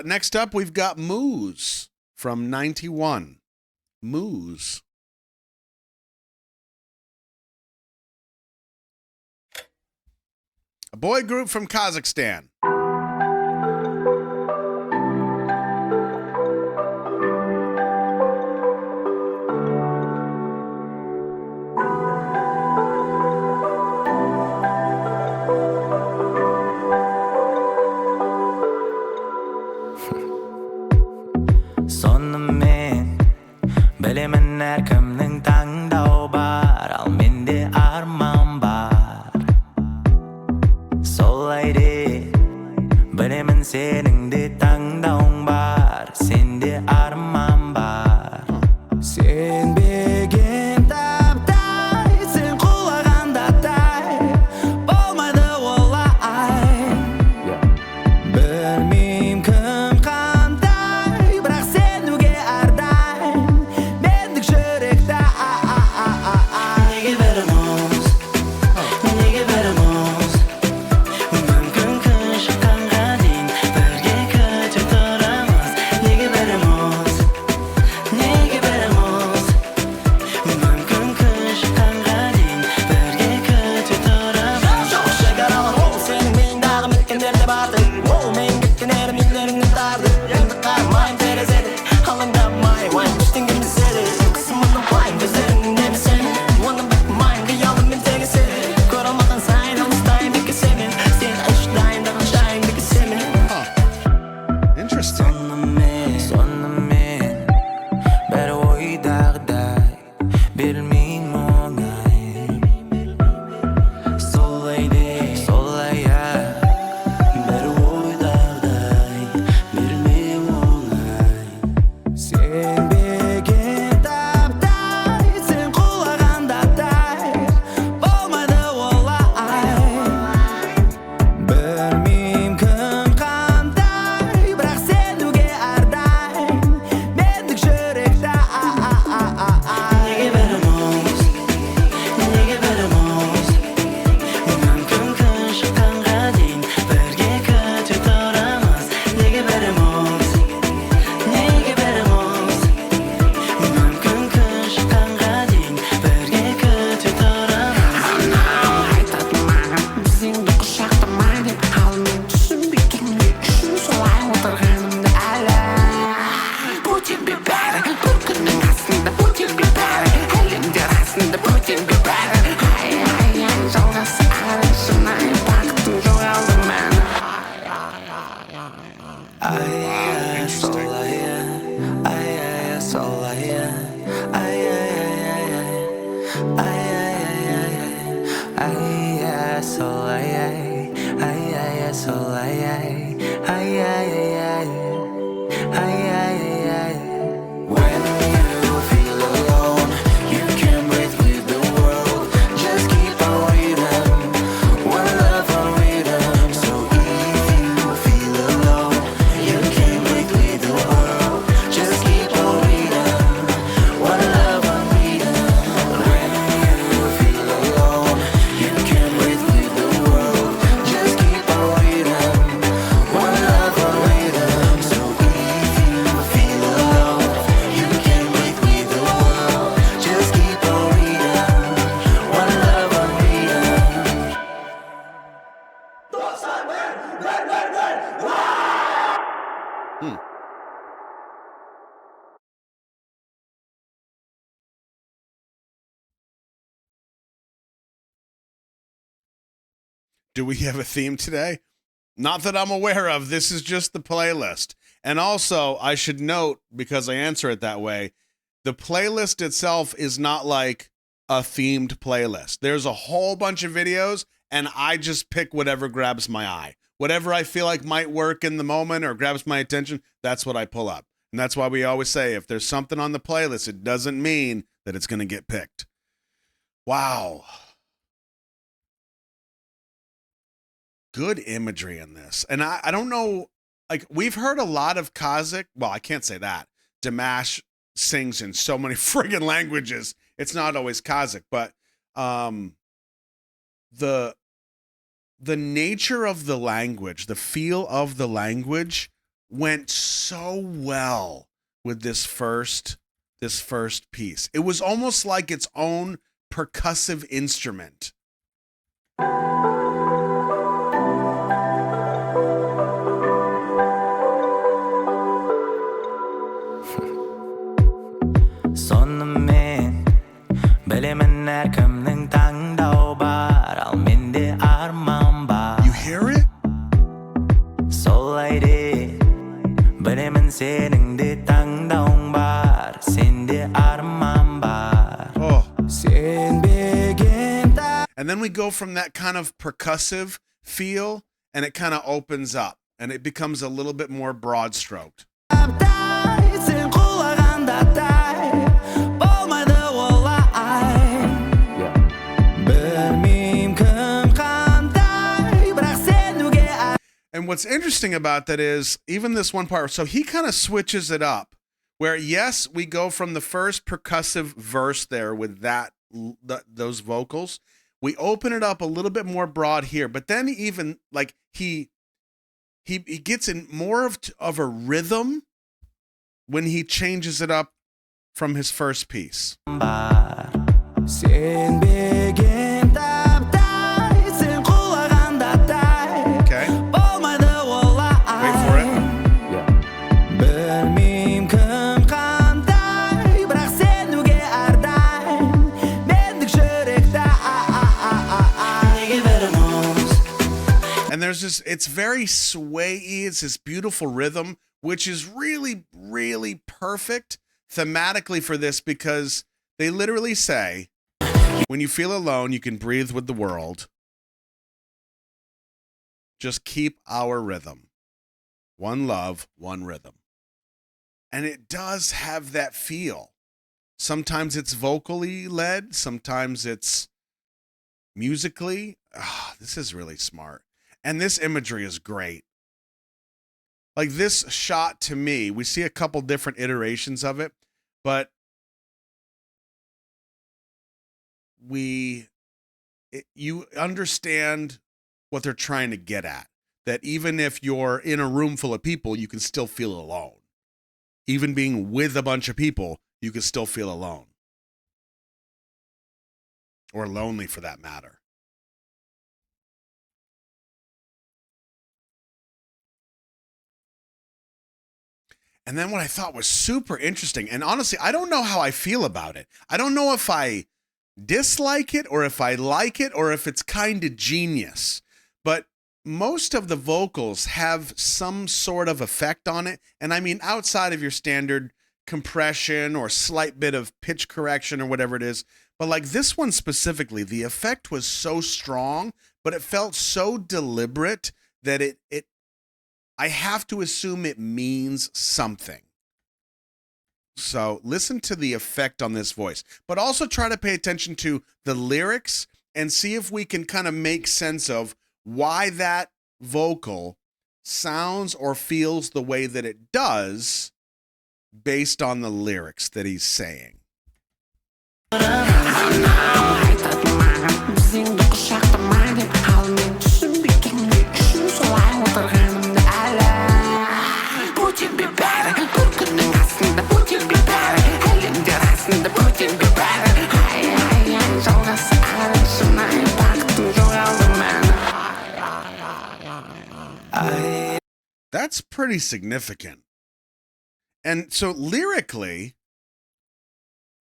Next up, we've got Mooz from 91. Mooz. A boy group from Kazakhstan. Sonымен білемін әркімнің таңдау бар, ал менде арман бар. Солай де білемін сенің де таңдауың бар, сенде арман бар. Сенбеген таптай, сен құлағанда тай, болмайды олай. Білмеймін кім қандай, бірақ сенуге әрдайым мендік жүректе. Неге бәріміз, неге бәріміз, мүмкін күн шыққанға дейін бірге күте тұрамыз. Неге бәріміз, неге бәріміз, мүмкін күн шыққанға дейін бірге күте тұрамыз. Жоқ шекаралар, ол сенің миыңдағы мекендерде барды. Ол мен кеткен әрім үйлеріңді тарды. Енді қармайым терезеде, алаңдамай уайым ештеңе емеседі. Қысымының уайым көздеріңнің немесені, оны бітмайын қиялыммен тегеседі. Көре алмаған сайын алыстайын бекесемен, сен ұшдайындаған жайың бекесемен. Interesting. Сонымен бәрі ойдағыдай, берілмейін оңай. Солай де, солай бәрі ойдағыдай, берілмейін оңай. Сенбеген таптай, сен құлағанда тай, болмайды олай. Білмеймін кім қандай, бірақ сенуге әрдайым мендік жүректе. Неге бәріміз, неге бәріміз, мүмкін күн шыққанға дейін бірге күте тұрамыз. Неге бәріміз, неге бәріміз, мүмкін күн шыққанға дейін бірге күте тұрамыз. Айтатын маған біздіңді құшақтамай деп, ал мен түсінбей тұрмын не үшін солай отырғанымды әлі. Бөтен бе бәрі, бір күннің астында бөтен бе бәрі, әлемдер астында бөтен бе бәрі. Ай, жалғасы әрі шынайы бақыттың жоғалды мәні. Солай, солай, When you feel alone, you can breathe with the world. Just keep on reading, one love on rhythm. So if you feel alone, you can breathe with the world. Just keep on reading, one love on rhythm. When you feel alone, you can breathe with the world. Just keep on reading, one love on rhythm. So if you feel alone, you can breathe with the world. Just keep on reading, one love on rhythm. Do we have a theme today? Not that I'm aware of. This is just the playlist. And also, I should note, because I answer it that way, the playlist itself is not like a themed playlist. There's a whole bunch of videos, and I just pick whatever grabs my eye. Whatever I feel like might work in the moment or grabs my attention, that's what I pull up. And that's why we always say, if there's something on the playlist, it doesn't mean that it's going to get picked. Wow. Good imagery in this. And I don't know, like, we've heard a lot of Kazakh. Well, I can't say that. Dimash sings in so many friggin' languages. It's not always Kazakh, but the nature of the language, the feel of the language went so well with this first piece. It was almost like its own percussive instrument. Sonымен білемін әркімнің таңдауы бар ал менде арман бар. You hear it? Солай де білемін сенің де таңдауың бар, сенде арман бар. Oh. Сенбеген And then we go from that kind of percussive feel and it kind of opens up and it becomes a little bit more broad stroked. таптай, сен құлағандай болмайды олай. Білмеймін кім қандай, бірақ сенуге And what's interesting about that is even this one part, so he kind of switches it up where, yes, we go from the first percussive verse there with those vocals. We open it up a little bit more broad here, but then even like he gets in more of a rhythm when he changes it up from his first piece. Сенбеген таптай, сен құлағандай. Okay. Болмайды олай. Wait for it. Білмеймін кім қандай, бірақ сенуге әрдайым. Мендік жүректе неге береміз? And there's this, it's very sway-y. It's this beautiful rhythm, which is really, really perfect thematically for this because they literally say, when you feel alone, you can breathe with the world. Just keep our rhythm. One love, one rhythm. And it does have that feel. Sometimes it's vocally led. Sometimes it's musically. This is really smart. And this imagery is great. Like this shot to me, we see a couple different iterations of it, but you understand what they're trying to get at. That even if you're in a room full of people, you can still feel alone. Even being with a bunch of people, you can still feel alone. Or lonely for that matter. And then what I thought was super interesting, and honestly, I don't know how I feel about it. I don't know if I dislike it or if I like it or if it's kind of genius. But most of the vocals have some sort of effect on it. And I mean, outside of your standard compression or slight bit of pitch correction or whatever it is. But like this one specifically, the effect was so strong, but it felt so deliberate that I have to assume it means something. So listen to the effect on this voice, but also try to pay attention to the lyrics and see if we can kind of make sense of why that vocal sounds or feels the way that it does based on the lyrics that he's saying. That's pretty significant. And so lyrically,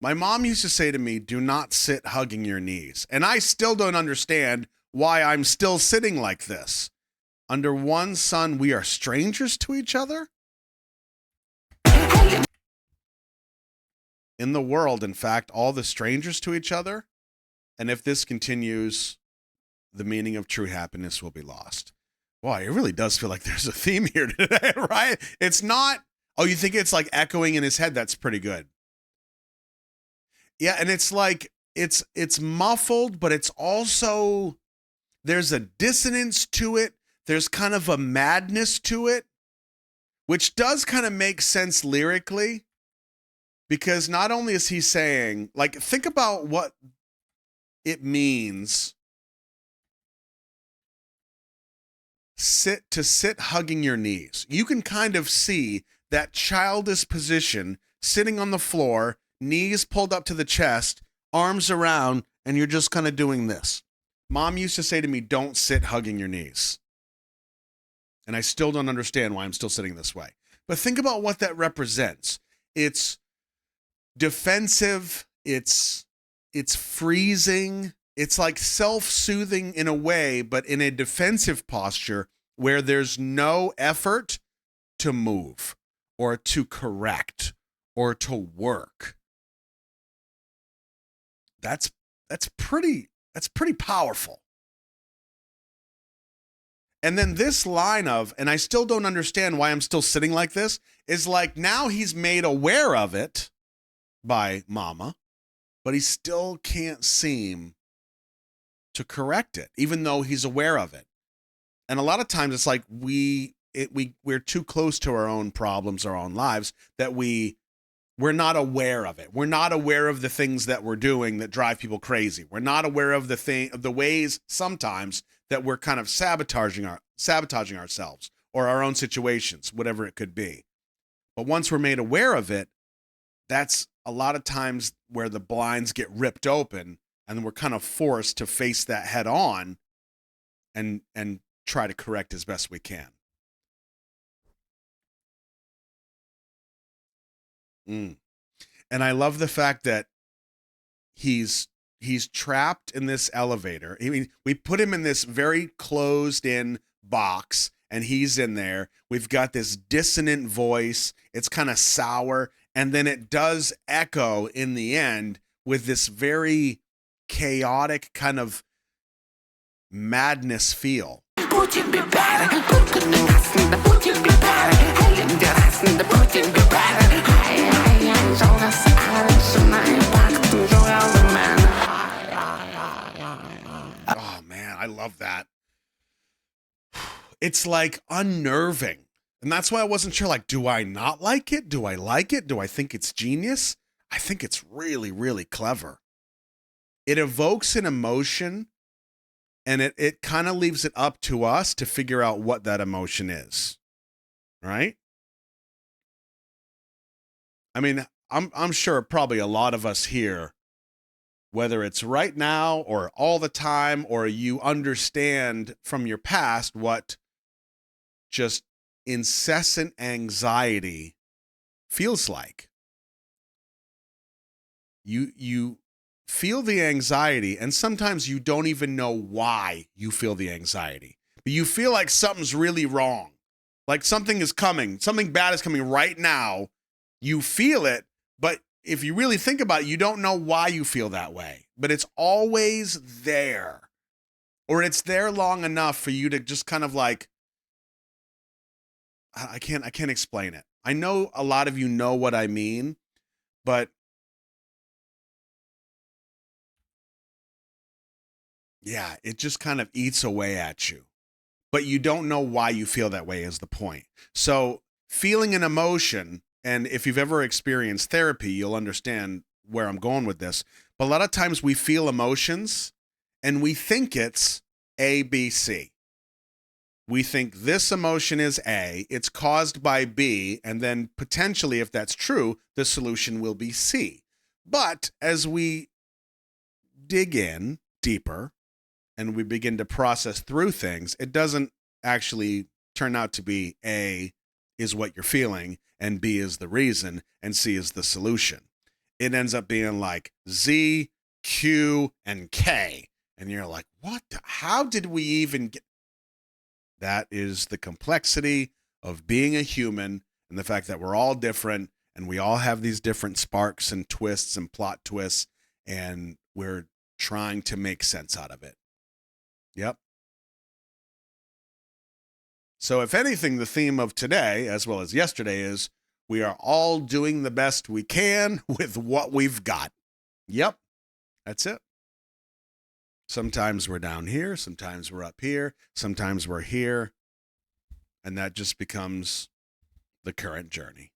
my mom used to say to me, do not sit hugging your knees. And I still don't understand why I'm still sitting like this. Under one sun, we are strangers to each other. In the world, in fact, all the strangers to each other. And if this continues, the meaning of true happiness will be lost. Boy, it really does feel like there's a theme here today, right? It's not, oh, you think it's like echoing in his head? That's pretty good. Yeah, and it's like, it's muffled, but it's also, there's a dissonance to it. There's kind of a madness to it, which does kind of make sense lyrically, because not only is he saying, like, think about what it means sit hugging your knees. You can kind of see that childish position, sitting on the floor, knees pulled up to the chest, arms around, and you're just kind of doing this. Mom used to say to me, don't sit hugging your knees. And I still don't understand why I'm still sitting this way. But think about what that represents. It's defensive, it's freezing, it's like self-soothing in a way, but in a defensive posture where there's no effort to move or to correct or to work. That's pretty powerful. And then this line of, and I still don't understand why I'm still sitting like this, is like now he's made aware of it by mama, but he still can't seem to correct it, even though he's aware of it. And a lot of times it's like we're too close to our own problems, our own lives, that we're not aware of it. We're not aware of the things that we're doing that drive people crazy. We're not aware of the ways sometimes that we're kind of sabotaging ourselves or our own situations, whatever it could be. But once we're made aware of it, that's a lot of times where the blinds get ripped open and we're kind of forced to face that head on and try to correct as best we can. And I love the fact that he's trapped in this elevator. I mean, we put him in this very closed in box and he's in there. We've got this dissonant voice. It's kind of sour. And then it does echo in the end with this very chaotic kind of madness feel. Oh man, I love that. It's like unnerving. And that's why I wasn't sure, like, do I not like it? Do I like it? Do I think it's genius? I think it's really, really clever. It evokes an emotion, and it kind of leaves it up to us to figure out what that emotion is. Right? I mean, I'm sure probably a lot of us here, whether it's right now or all the time, or you understand from your past what just incessant anxiety feels like. You feel the anxiety, and sometimes you don't even know why you feel the anxiety. But you feel like something's really wrong. Like something is coming, something bad is coming right now. You feel it, but if you really think about it, you don't know why you feel that way. But it's always there. Or it's there long enough for you to just kind of like, I can't explain it. I know a lot of you know what I mean, but yeah, it just kind of eats away at you. But you don't know why you feel that way is the point. So feeling an emotion, and if you've ever experienced therapy, you'll understand where I'm going with this. But a lot of times we feel emotions and we think it's A, B, C. We think this emotion is A, it's caused by B, and then potentially, if that's true, the solution will be C. But as we dig in deeper and we begin to process through things, it doesn't actually turn out to be A is what you're feeling, and B is the reason, and C is the solution. It ends up being like Z, Q, and K. And you're like, what? How did we even get? That is the complexity of being a human, and the fact that we're all different and we all have these different sparks and twists and plot twists, and we're trying to make sense out of it. Yep. So if anything, the theme of today, as well as yesterday, is we are all doing the best we can with what we've got. Yep. That's it. Sometimes we're down here, sometimes we're up here, sometimes we're here, and that just becomes the current journey.